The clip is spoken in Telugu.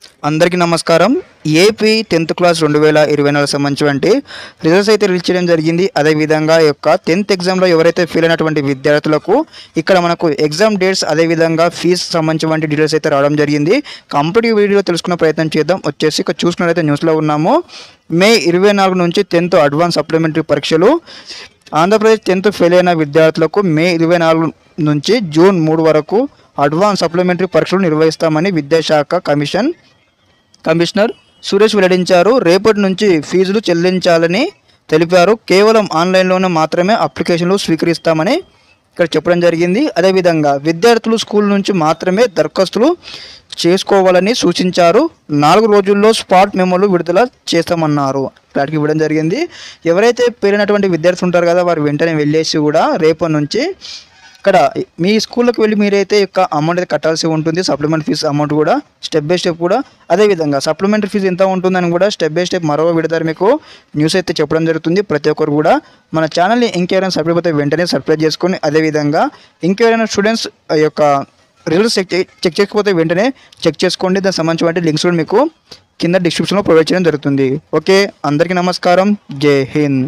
అందరికీ నమస్కారం. ఏపీ 10th క్లాస్ 2024 సంబంధించినటువంటి రిజల్ట్స్ అయితే రిలీజ్ చేయడం జరిగింది. అదేవిధంగా యొక్క 10th ఎగ్జామ్లో ఎవరైతే ఫెయిల్ అయినటువంటి విద్యార్థులకు ఇక్కడ మనకు ఎగ్జామ్ డేట్స్ అదేవిధంగా ఫీజు సంబంధించినటువంటి డీటెయిల్స్ అయితే రావడం జరిగింది. కంప్లీట్ వీడియో తెలుసుకునే ప్రయత్నం చేద్దాం. వచ్చేసి ఇక్కడ చూసుకున్నట్లయితే న్యూస్లో ఉన్నాము. మే 24 నుంచి 10th అడ్వాన్స్ సప్లిమెంటరీ పరీక్షలు. ఆంధ్రప్రదేశ్ 10th ఫెయిల్ అయిన విద్యార్థులకు మే 24 నుంచి జూన్ 3 వరకు అడ్వాన్స్ సప్లిమెంటరీ పరీక్షలు నిర్వహిస్తామని విద్యాశాఖ కమిషనర్ సురేష్ వెల్లడించారు. రేపటి నుంచి ఫీజులు చెల్లించాలని తెలిపారు. కేవలం ఆన్లైన్లోనే మాత్రమే అప్లికేషన్లు స్వీకరిస్తామని ఇక్కడ చెప్పడం జరిగింది. అదేవిధంగా విద్యార్థులు స్కూల్ నుంచి మాత్రమే దరఖాస్తులు చేసుకోవాలని సూచించారు. 4 రోజుల్లో స్పాట్ మెమోలు విడుదల చేస్తామన్నారు. క్లారిటీ ఇవ్వడం జరిగింది. ఎవరైతే పేరినటువంటి విద్యార్థులు ఉంటారు కదా, వారు వెంటనే వెళ్ళేసి కూడా రేపటి నుంచి ఇక్కడ మీ స్కూల్లోకి వెళ్ళి మీరైతే యొక్క అమౌంట్ అయితే కట్టాల్సి ఉంటుంది. సప్లిమెంట్ ఫీజు అమౌంట్ కూడా స్టెప్ బై స్టెప్ కూడా, అదేవిధంగా సప్లిమెంటరీ ఫీజు ఎంత ఉంటుందని కూడా స్టెప్ బై స్టెప్ మరో విడతారు మీకు న్యూస్ అయితే చెప్పడం జరుగుతుంది. ప్రతి ఒక్కరు కూడా మన ఛానల్ని ఇంకెవరైనా సబ్స్క్రైబ్ అయితే వెంటనే సబ్స్క్రైబ్ చేసుకొని, అదేవిధంగా ఇంకెవరైనా స్టూడెంట్స్ యొక్క రిజల్ట్స్ చెక్ చేయకపోతే వెంటనే చెక్ చేసుకోండి. దానికి సంబంధించిన లింక్స్ కూడా మీకు కింద డిస్క్రిప్షన్లో ప్రొవైడ్ చేయడం జరుగుతుంది. ఓకే, అందరికీ నమస్కారం. జై హింద్.